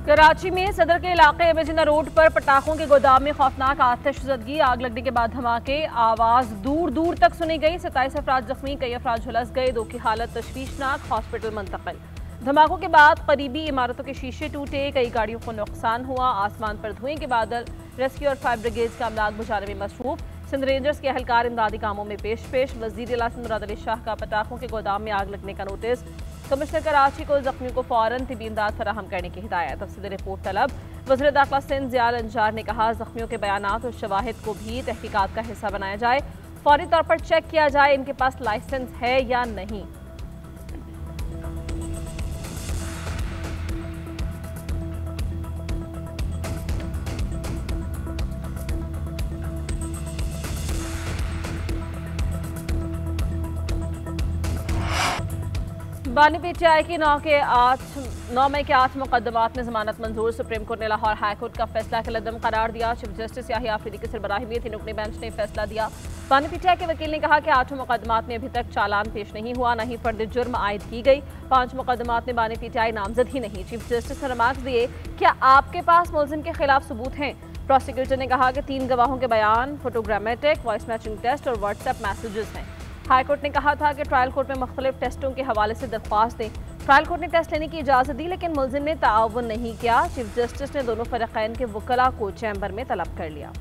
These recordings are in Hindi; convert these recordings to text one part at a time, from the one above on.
कराची में सदर के इलाके एमेजिना रोड पर पटाखों के गोदाम में खौफनाक आतिशज़दगी, आग लगने के बाद धमाके, आवाज दूर दूर तक सुनी गई। 27 अफराद जख्मी, कई अफराद झुलस गए, 2 की हालत तशवीशनाक, हॉस्पिटल मुंतकिल। धमाकों के बाद करीबी इमारतों के शीशे टूटे, कई गाड़ियों को नुकसान हुआ। आसमान पर धुएं के बादल, रेस्क्यू और फायर ब्रिगेड का अमलाक बुझाने में मसरूफ। सिंध रेंजर्स के एहलकार इमदादी कामों में पेश। वज़ीर आला सिंध मुराद अली शाह का पटाखों के गोदाम में आग लगने का नोटिस। कमिश्नर कराची को जख्मियों को फौरन तिबी इमदाद फराहम करने की हिदायत। तफसीली रिपोर्ट तलब। वज़ीर दाखिला सिंध ज़ियाल अंजार ने कहा, जख्मियों के बयानात और शवाहिद को भी तहकीकात का हिस्सा बनाया जाए, फौरी तौर पर चेक किया जाए इनके पास लाइसेंस है या नहीं। बानी पीटीआई की 9 मई के 8 मुकदमात में जमानत मंजूर। सुप्रीम कोर्ट ने लाहौर हाईकोर्ट का फैसला कलदम करार दिया। चीफ जस्टिस याहिया आफरीदी की सरबराही में 3 रुकनी बेंच ने फैसला दिया। बानी पीटीआई के वकील ने कहा कि 8 मुकदमात में अभी तक चालान पेश नहीं हुआ, न ही फर्द जुर्म आयद की गई। 5 मुकदमात में बानी पीटीआई नामजद ही नहीं। चीफ जस्टिस ने रिमार्क्स दिए, क्या आपके पास मुलजिम के खिलाफ सबूत हैं? प्रोसिक्यूटर ने कहा कि 3 गवाहों के बयान, फोटोग्रामेटिक, वॉइस मैचिंग टेस्ट और व्हाट्सएप मैसेजेस हैं। हाईकोर्ट ने कहा था कि ट्रायल कोर्ट में मुख्तलिफ टेस्टों के हवाले से दरख्वास्त दें। ट्रायल कोर्ट ने टेस्ट लेने की इजाज़त दी, लेकिन मुलजिम ने ताअवुन नहीं किया। चीफ जस्टिस ने दोनों फरीक़ैन के वकला को चैम्बर में तलब कर लिया।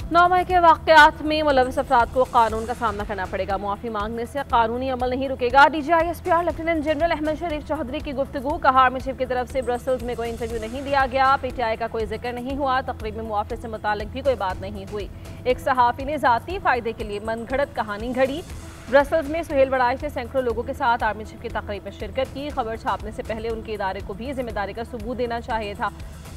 9 मई के वाक़यात में मुलविस अफराद को कानून का सामना करना पड़ेगा। मुआफ़ी मांगने से कानूनी अमल नहीं रुकेगा। DGISPR लेफ्टिनेंट जनरल अहमद शरीफ चौधरी की गुफ्तगू। कहा, आर्मी चीफ की तरफ से ब्रसल्स में कोई इंटरव्यू नहीं दिया गया, PTI का कोई जिक्र नहीं हुआ, तकरीब में मुआफ़े से मुतालिक भी कोई बात नहीं हुई। एक सहाफ़ी ने ज़ाती फ़ायदे के लिए मनगढ़ंत कहानी घड़ी। ब्रसल्स में सुहेल बड़ाइश ने सैकड़ों लोगों के साथ आर्मी चीफ की तकरीब में शिरकत की। खबर छापने से पहले उनके इदारे को भी जिम्मेदारी का सबूत देना चाहिए था।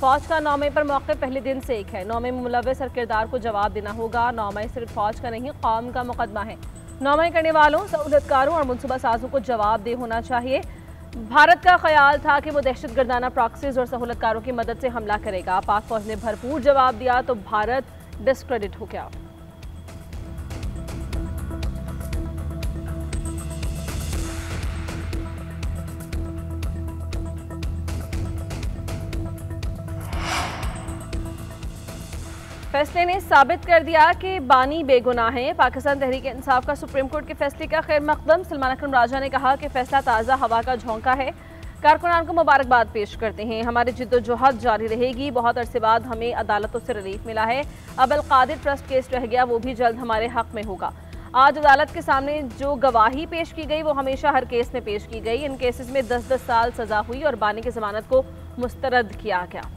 फौज का 9 मई पर मौके पहले दिन से एक है। 9 मई में मुलव्वस और किरदार को जवाब देना होगा। 9 मई सिर्फ फौज का नहीं, कौम का मुकदमा है। 9 मई करने वालों, सहूलतकारों और मुनसूबा साजों को जवाब दे होना चाहिए। भारत का ख्याल था कि वो दहशत गर्दाना प्रॉक्सीज और सहूलतकारों की मदद से हमला करेगा। पाक फौज ने भरपूर जवाब दिया तो भारत डिस्क्रेडिट हो गया। फैसले ने साबित कर दिया कि बानी बेगुनाह हैं। पाकिस्तान तहरीक इंसाफ का सुप्रीम कोर्ट के फैसले का खैर मकदम। सलमान अकरम राजा ने कहा कि फैसला ताज़ा हवा का झोंका है। कारकुनान को मुबारकबाद पेश करते हैं। हमारी जिद्दोजहद जारी रहेगी। बहुत अरसे बाद हमें अदालतों से रिलीफ मिला है। अब अल कादिर ट्रस्ट केस रह गया, वो भी जल्द हमारे हक में होगा। आज अदालत के सामने जो गवाही पेश की गई वो हमेशा हर केस में पेश की गई। इन केसेस में 10-10 साल सजा हुई और बानी की जमानत को मुस्तरद किया गया।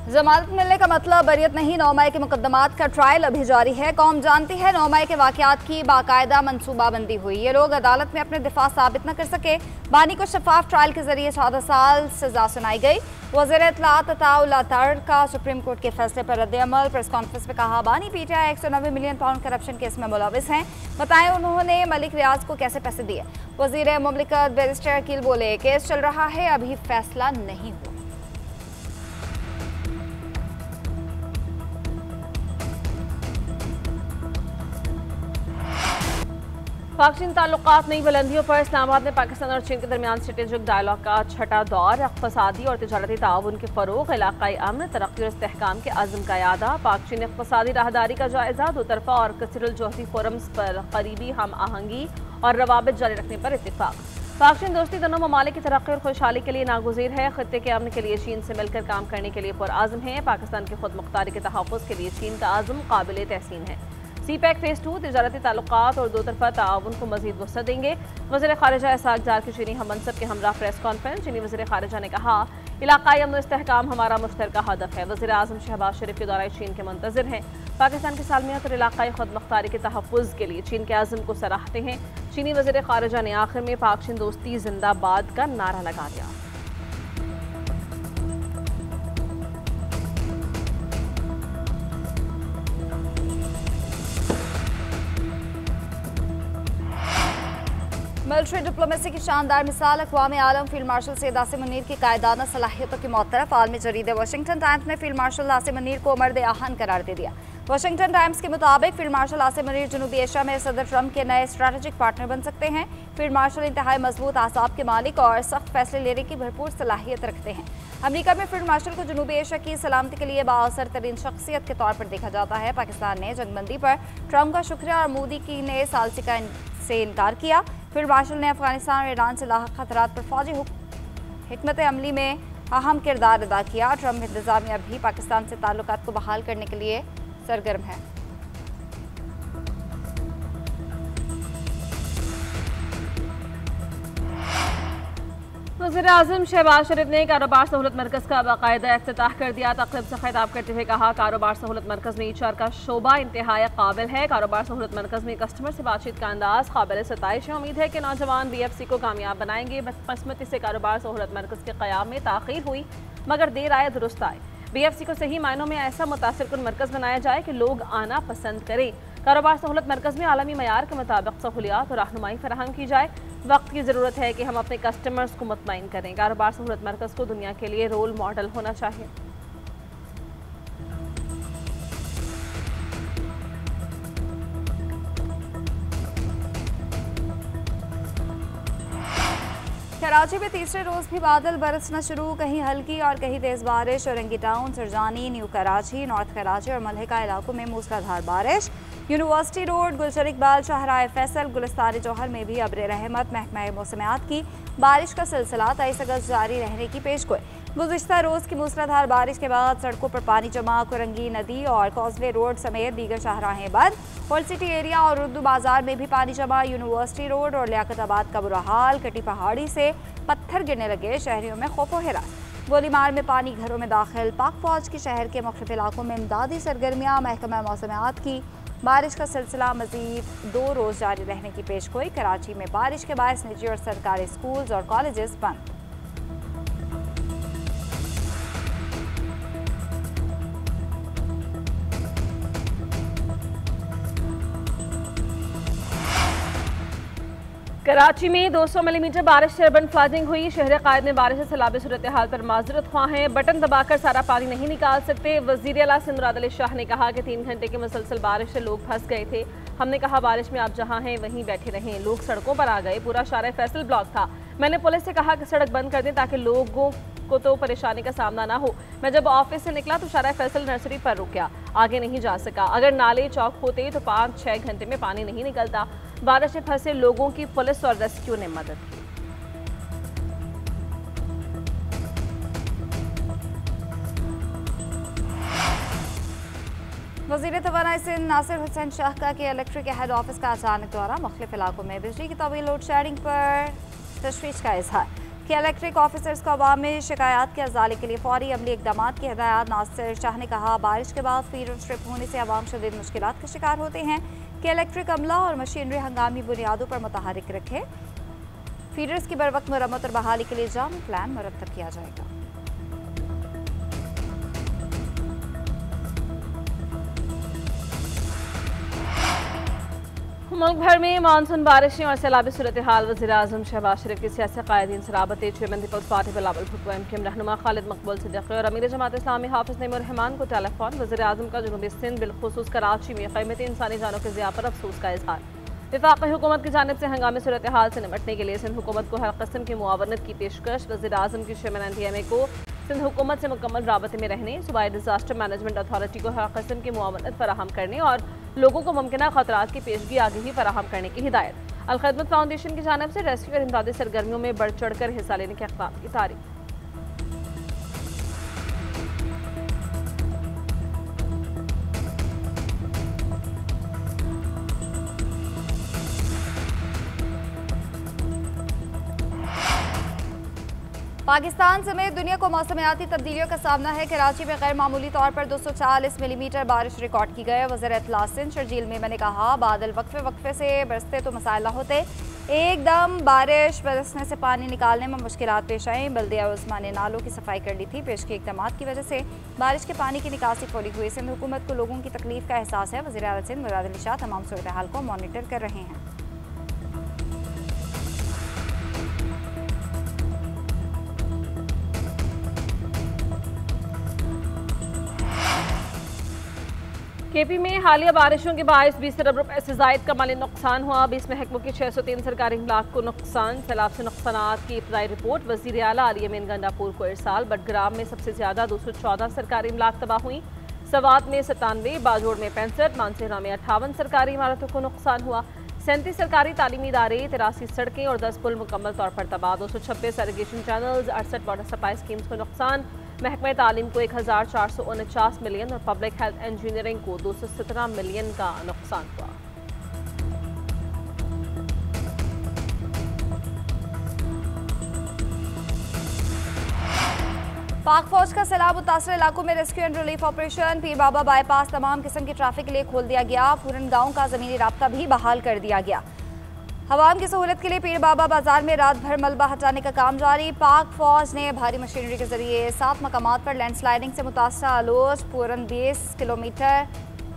जमानत मिलने का मतलब बरियत नहीं। 9 मई के मुकदमात का ट्रायल अभी जारी है। कौम जानती है 9 मई के वाकयात की बाकायदा मनसूबाबंदी हुई। ये लोग अदालत में अपने दिफा साबित न कर सके। बानी को शफाफ ट्रायल के जरिए 14 साल सजा सुनाई गई। वज़ीर इत्तलात अताउल अतर का सुप्रीम कोर्ट के फैसले पर रद्द-ए-अमल। प्रेस कॉन्फ्रेंस में कहा, बानी PTI 190 million pound corruption case में मुलविस हैं। बताएं उन्होंने मलिक रियाज को कैसे पैसे दिए। वज़ीर मुमलिकत बैरिस्टर अकील बोले, केस चल रहा है, अभी फैसला नहीं हुआ। पाक चीन ताल्लुकात नई बुलंदियों पर। इस्लामाबाद में पाकिस्तान और चीन के दरमियान स्ट्रेटेजिक डायलॉग का छठा दौर। इक़्तिसादी और तिजारती ताउन के फ़रोग़, इलाक़ाई अमन, तरक्की और इस्तेहकाम के अज़्म का यादा। पाक चीन इक़्तिसादी राहदारी का जायज़ा। दो तरफ़ा और कसीरुल जोहती फोरम्स पर करीबी हम आहंगी और रवाबित जारी रखने पर इत्तिफ़ाक़। पाक चीन दोस्ती दोनों ममालिक की तरक्की और खुशहाली के लिए नागुज़ीर है। ख़ित्ते के अमन के लिए चीन से मिलकर काम करने के लिए पुरअज़्म है। पाकिस्तान की खुद मुख्तारी के तहफ़्फ़ुज़ के लिए चीन का अज़्म काबिल तहसीन है। CPEC फ़ेज़ 2 तिजारती ताल्लुकात और दो तरफ़ा ताउन को मज़ीद वसअत देंगे। वज़ीर ख़ारिजा इसहाक़ डार की चीनी हम मनसब के हमरा प्रेस कॉन्फ्रेंस। चीनी वज़ीर ख़ारिजा ने कहा, इलाक़ाई अमन इस्तेहकाम हमारा मुश्तरका हदफ है। वज़ीर आज़म शहबाज शरीफ के दौरे चीन के मुंतज़िर हैं। पाकिस्तान की सालमियत और इलाक़ाई खुद मुख्तारी के तहफ़्फ़ुज़ के लिए चीन के अज़्म को सराहते हैं। चीनी वज़ीर ख़ारिजा ने आखिर में पाक चीन दोस्ती जिंदाबाद का नारा लगा दिया। मिलिट्री डिप्लोमेसी की शानदार मिसाल अक़वाम आलम फील्ड मार्शल सैयद आसिम मुनीर की कायदाना सलाहियतों की मौतरफ आलमी जरीदे वाशिंगटन टाइम्स ने फील्ड मार्शल आसिम मुनीर को मर्द आहन करार दे दिया। वाशिंगटन टाइम्स के मुताबिक फील्ड मार्शल आसिम मुनीर जनूबी एशिया में सदर ट्रंप के नए स्ट्रैटेजिक पार्टनर बन सकते हैं। फील्ड मार्शल इंतहाई मजबूत आसाब के मालिक और सख्त फैसले लेने की भरपूर सलाहियत रखते हैं। अमेरिका में फील्ड मार्शल को जनूबी एशिया की सलामती के लिए बाअसर तरीन शख्सियत के तौर पर देखा जाता है। पाकिस्तान ने जंगबंदी पर ट्रंप का शुक्रिया और मोदी की ने सालसिका से इनकार किया। फील्ड मार्शल ने अफगानिस्तान और ईरान से लाहक खतरात पर फौजी हिकमत अमली में अहम किरदार अदा किया। ट्रंप इंतजामिया भी पाकिस्तान से ताल्लुकात को बहाल करने के लिए सरगर्म है। वज़ीर-ए-आज़म शहबाज शरीफ ने कारोबार सहूलत मरकज़ का बाकायदा इफ्तिताह कर दिया। तक़रीब से खिताब करते हुए कहा, कारोबार सहूलत मरकज़ में HR का शोबा इंतहाई काबिल है। कारोबार सहूलत मरकज़ में कस्टमर से बातचीत का अंदाज़ काबिल सताइश है। उम्मीद है कि नौजवान BFC को कामयाब बनाएंगे। बदकिस्मती से कारोबार सहूलत मरकज़ के क़याम में ताख़ीर हुई, मगर देर आए दुरुस्त आए। BFC को सही मायनों में ऐसा मुतासिरकुन मरकज़ बनाया जाए कि लोग आना पसंद करें। कारोबार सहूलत मरकज़ में आलमी मयार के मुताबिक सहूलियात और रहनुमाई फराहम की जाए। वक्त की ज़रूरत है कि हम अपने कस्टमर्स को मुतमईन करें। कारोबार सहूलत मरकज़ को दुनिया के लिए रोल मॉडल होना चाहिए। कराची में तीसरे रोज भी बादल बरसना शुरू, कहीं हल्की और कहीं तेज बारिश। Orangi town, Surjani, new Karachi, north Karachi और मलहका इलाकों में मूसलाधार बारिश। यूनिवर्सिटी रोड, गुलशन इकबाल, शाहराह फैसल, गुलिस्तान जौहर में भी अब्र रहमत। महकमा मौसमियात की बारिश का सिलसिला 23 अगस्त जारी रहने की पेशगोई। गुज़िश्ता रोज़ की मूसलाधार बारिश के बाद सड़कों पर पानी जमा, कुरंगी नदी और कॉजवे रोड समेत दीगर शाहराहें बंद। ओल्ड सिटी एरिया और उर्दू बाजार में भी पानी जमा। यूनिवर्सिटी रोड और लियाकताबाद का बुरा हाल। कटी पहाड़ी से पत्थर गिरने लगे, शहरियों में खौफो हिरास। गोलीमार में पानी घरों में दाखिल। पाक फौज के शहर के मुख्तलिफ इलाकों में इमदादी सरगर्मियाँ। महकमा मौसमियात की बारिश का सिलसिला मजीद 2 रोज़ जारी रहने की पेशगोई। कराची में बारिश के बायस निजी और सरकारी स्कूल्स और कॉलेजेस बंद। कराची में 200 मिलीमीटर बारिश से अर्बन फ्लडिंग हुई। शहर कायद में बारिश से सैलाबी सूरत हाल पर माजरत ख्वाह हैं। बटन दबाकर सारा पानी नहीं निकाल सकते। वज़ीर आला सिंध मुराद अली शाह ने कहा कि 3 घंटे की मुसलसल बारिश से लोग फंस गए थे। हमने कहा बारिश में आप जहां हैं वहीं बैठे रहें। लोग सड़कों पर आ गए, पूरा शाहराह फैसल ब्लॉक था। मैंने पुलिस से कहा कि सड़क बंद कर दें ताकि लोगों को तो परेशानी का सामना ना हो। मैं जब ऑफिस से निकला तो शाहराह फैसल नर्सरी पर रुक गया, आगे नहीं जा सका। अगर नाले चौक होते तो 5-6 घंटे में पानी नहीं निकलता। बारिश में फंसे लोगों की पुलिस और रेस्क्यू ने मदद की। वज़ीर तवानाई सिंध नासिर हुसैन शाह का कि इलेक्ट्रिक हेड ऑफिस का अचानक दौरा। मुख्तलिफ इलाकों में बिजली की तवील लोड शेडिंग पर तशवीश का इजहार कि इलेक्ट्रिक ऑफिसर्स को अवाम में शिकायत के अजाले के लिए फौरी अमली इकदाम की हिदायत। नासिर शाह ने कहा बारिश के बाद फीडर स्ट्रिप होने से अवाम शदीद मुश्किलात का शिकार होते हैं कि इलेक्ट्रिक अमला और मशीनरी हंगामी बुनियादों पर मुतहरिक रखे। फीडर्स की बर वक्त मरम्मत और बहाली के लिए जामी प्लान मुरतब किया जाएगा। मुल्क भर में मानसून बारिशें और सैलाबी सूरत हाल। वज़ीर-ए-आज़म शहबाज शरीफ के सियासी कायदीन से राबते। चेयरमैन पीपल्स पार्टी बिलावल भुट्टो, MKM रहनुमा खालिद मकबूल सिद्दीकी और अमीर जमात इस्लामी हाफिज़ नईमुर रहमान को टेलीफोन। वज़ीर-ए-आज़म का जनूबी सिंध बिलखुसूस कराची में क़ीमती इंसानी जानों के ज़िया पर अफसोस का इजहार। वफाकी हुकूमत की जानिब से हंगामी सूरत हाल से निपटने के लिए सिंध हुकूमत को हर किस्म की मुआवनत की पेशकश। वज़ीर-ए-आज़म की चेयरमैन NTMA को सिंध हुकूमत से मुकम्मल राबते में रहने, सूबाई डिजास्टर मैनेजमेंट अथॉरिटी को हर किस्म की मुआवनत फराहम करने और लोगों को मुमकिन खतरात की पेशगी आगे फराहम करने की हिदायत। अल-खिदमत फाउंडेशन की जानिब से रेस्क्यू और इमदादी सरगर्मियों में बढ़ चढ़ कर हिस्सा लेने के इक़दाम की तारीफ। पाकिस्तान समेत दुनिया को मौसमियाती तब्दीलियों का सामना है। कराची में गैर मामूली तौर पर 240 मिलीमीटर बारिश रिकॉर्ड की गई। वज़ीर इत्तलात सिंध शर्जील मेमन ने कहा बादल वक्फे वक्फे से बरसते तो मसाइल न होते, एकदम बारिश बरसने से पानी निकालने में मुश्किलात पेश आई। बल्दिया उस्मा ने नालों की सफाई कर ली थी। पेशगी इक़दाम की वजह से बारिश के पानी की निकासी खोली हुई। सिंध हुकूमत को लोगों की तकलीफ का एहसास है। वज़ीर आला सिंध मुराद अली शाह तमाम सूरत हाल को मॉनिटर कर रहे हैं। केपी में हालिया बारिशों के बायस 20 अरब रुपए से जायद का माली नुकसान हुआ। 20 महकमों की 603 सरकारी इमलाक को नुकसान। सैलाब से नुकसानात की इब्तदाई रिपोर्ट वज़ीर आला अली अमीन गंडापुर को इरसाल। बडग्राम में सबसे ज्यादा 214 सरकारी इमलाक तबाह हुई। सवात में 97, बाजोड़ में 65, मानसेरा में 58 सरकारी इमारतों को नुकसान हुआ। 37 सरकारी तालीमी इदारे, 83 सड़कें और 10 पुल मुकम्मल तौर पर तबाह। 226 irrigation channels, 68 water supply schemes को नुकसान। महकमा तालीम को 1449 मिलियन और पब्लिक हेल्थ इंजीनियरिंग को 217 मिलियन का नुकसान हुआ। पाक फौज का सैलाब मुतासर इलाकों में rescue and relief operation. Pir Baba bypass तमाम किस्म के ट्रैफिक के लिए खोल दिया गया। पूरन गांव का ज़मीनी राब्ता भी बहाल कर दिया गया। हवाम की सहूलत के लिए पीर बाबा बाजार में रात भर मलबा हटाने का काम जारी। पाक फौज ने भारी मशीनरी के जरिए 7 मकामात पर लैंडस्लाइडिंग से मुतासर आलोच पूरन 20 किलोमीटर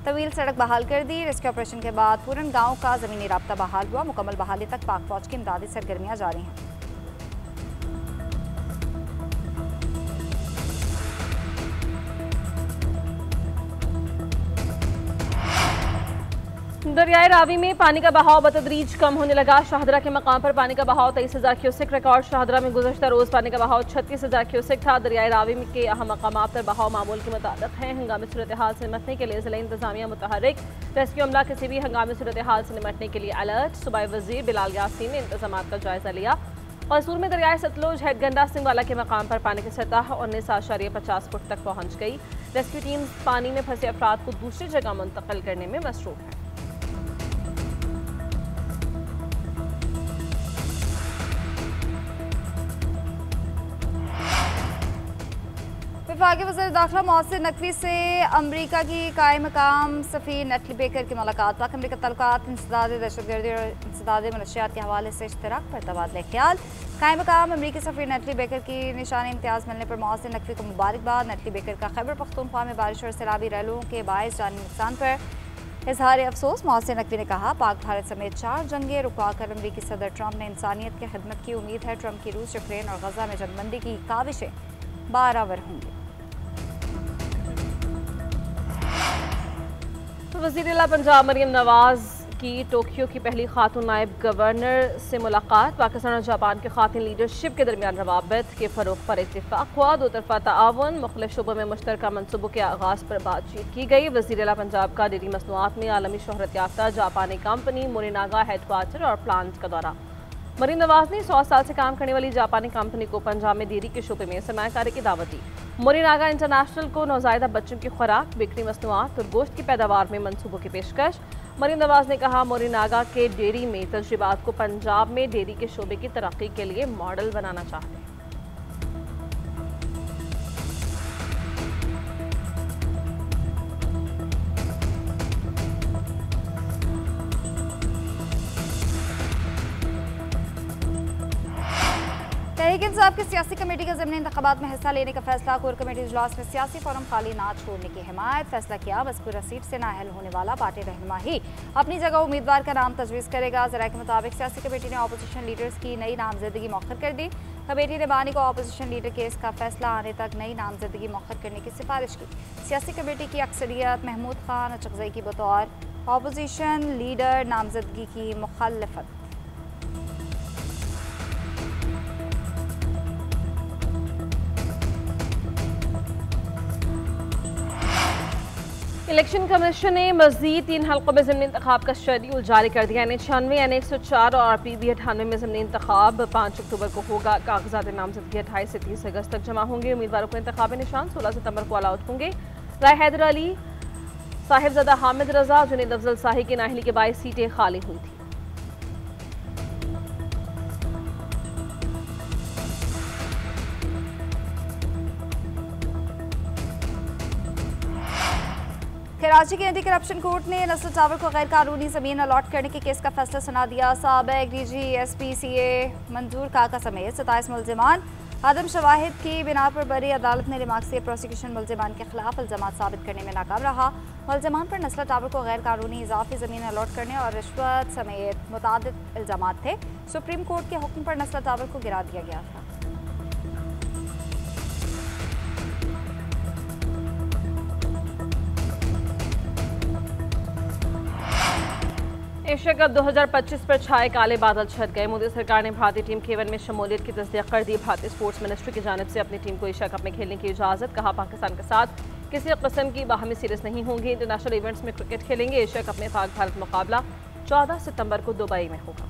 तवील सड़क बहाल कर दी। रेस्क्यू ऑपरेशन के बाद पूरन गाँव का ज़मीनी राब्ता बहाल हुआ। मुकम्मल बहाली तक पाक फौज की इमदादी सरगर्मियाँ जारी हैं। दरियाए रावी में पानी का बहाव बतदरीज कम होने लगा। शाहदरा के मकाम पर पानी का बहाव 23,000 क्यूसेक रिकॉर्ड। शाहदरा में गुज़श्ता रोज़ पानी का बहाव 36,000 क्यूसेक था। दरियाए रावी के अहम मकामात पर बहाव मामूल के मुताबिक है। हंगामी सूरत हाल से निमटने के लिए ज़िला इंतजामिया मुतहरिक। रेस्क्यू अमला किसी भी हंगामी सूरत हाल से निमटने के लिए अलर्ट। सूबाई वज़ीर बिलाल यासीन ने इंतजामात का जायजा लिया। कसूर में दरियाए सतलुज हेडगंडा सिंह वाला के मकाम पर पानी की सतह 19.50 फुट तक पहुँच गई। रेस्क्यू टीम पानी में फंसे अफराद को दूसरी जगह मुंतकिल करने में मसरूफ है। वफाकी वज़ीर दाखिला मोहसिन नकवी से अमरीका की कायम मकाम सफ़ीर नेटली बेकर की मुलाकात। पाक अमरीका तल्लुकात इंसदाद दहशतगर्दी और इंसदाद मनशियात के हवाले से इश्तराक पर तबादला ख्याल। कायम मकाम अमरीकी सफ़ीर नेटली बेकर की निशानी इम्तियाज़ मिलने पर मोहसिन नकवी को मुबारकबाद। नेटली बेकर का खैबर पख्तूनख्वा में बारिश और सैलाबी रैलों के बायस जानी नुकसान पर इजहार अफसोस। मोहसिन नकवी ने कहा, पाक भारत समेत 4 जंगें रुकवाकर अमरीकी सदर ट्रंप ने इंसानियत की खिदमत की। उम्मीद है ट्रंप की रूस, यूक्रेन और गजा में जंगबंदी की काविशें बारावर होंगी। वज़ीर आला पंजाब मरियम नवाज की टोक्यो की पहली खातून नायब गवर्नर से मुलाकात। पाकिस्तान और जापान के खातून लीडरशिप के दरमियान रवाबित के फ़रोग़ पर इत्तेफाक हुआ। 2 तरफ़ा ताआवुन, मुख्तलिफ़ शोबों में मुश्तरका मनसूबों के आगाज़ पर बातचीत की गई। वज़ीर आला पंजाब का डेयरी मसनूआत में आलमी शोहरत याफ्ता जापानी कंपनी मोरिनागा हेडक्वार्टर और प्लांट का दौरा। मरीम नवाज ने 100 साल से काम करने वाली जापानी कंपनी को पंजाब में डेयरी के शोबे में सरमायाकारी की दावत दी। मोरिनागा इंटरनेशनल को नौज़ायदा बच्चों की खुराक, बेकरी मसनूआत और गोश्त की पैदावार में मनसूबों की पेशकश। मरीम नवाज ने कहा, मोरिनागा के डेयरी में तजुर्बात को पंजाब में डेयरी के शोबे की तरक्की के लिए मॉडल बनाना चाहते हैं। तहरीक इंसाफ की सियासी कमेटी का ज़िमनी इंतखाबात में हिस्सा लेने का फैसला। कोर कमेटी इजलास में सियासी फोरम खाली ना छोड़ने की हिमायत। फैसला किया, मज़कूरा सीट से नाअहल होने वाला पार्टी रहनुमा ही अपनी जगह उम्मीदवार का नाम तजवीज़ करेगा। ज़राए के मुताबिक सियासी कमेटी ने अपोजिशन लीडर्स की नई नामजदगी मौखर कर दी। कमेटी ने बानी को अपोजिशन लीडर केस का फैसला आने तक नई नामजदगी मौखर करने की सिफारिश की। सियासी कमेटी की अक्सरियत महमूद खान अचकज़ई की बतौर अपोजिशन लीडर नामजदगी की मुखालफत। इलेक्शन कमीशन ने मज़ीद 3 हल्कों में ज़िमनी इंतखाब का शेड्यूल जारी कर दिया। N96, N104 और RPB 98 में ज़िमनी इंतखाब 5 अक्टूबर को होगा। कागजात नामजदगी 28 से 30 अगस्त तक जमा होंगे। उम्मीदवारों को इंतखाबी निशान 16 सितंबर को अलाउट होंगे। राय हैदर अली, साहिबजादा हामिद रजा, जुनैद अफजल शाही की नाअहली के बायस सीटें खाली हुई थी। कराची के एंटी करप्शन कोर्ट ने नस्ल टावर को गैर कानूनी ज़मीन अलॉट करने के केस का फैसला सुना दिया। साबिक DG SP CA मंजूर काका समेत 27 मुल्जिमान आदम शवाहिद की बिना पर बरी अदालत ने रिमार्क से प्रोसिक्यूशन मुल्जिमान के खिलाफ इल्जामात साबित करने में नाकाम रहा। मुल्जिमान पर नस्ल टावर को गैर कानूनी इजाफी ज़मीन अलॉट करने और रिश्वत समेत मुतादिद इल्जामात थे। सुप्रीम कोर्ट के हुक्म पर नस्ल टावर को गिरा दिया गया था। एशिया कप 2025 पर छाए काले बादल छट गए। मोदी सरकार ने भारतीय टीम के 1 में शमूलियत की तस्दीक कर दी। भारतीय स्पोर्ट्स मिनिस्ट्री की जानिब से अपनी टीम को एशिया कप में खेलने की इजाज़त। कहा, पाकिस्तान के साथ किसी किस्म की बाहमी सीरीज नहीं होंगी। इंटरनेशनल इवेंट्स में क्रिकेट खेलेंगे। एशिया कप में पाक भारत मुकाबला 14 सितंबर को दुबई में होगा।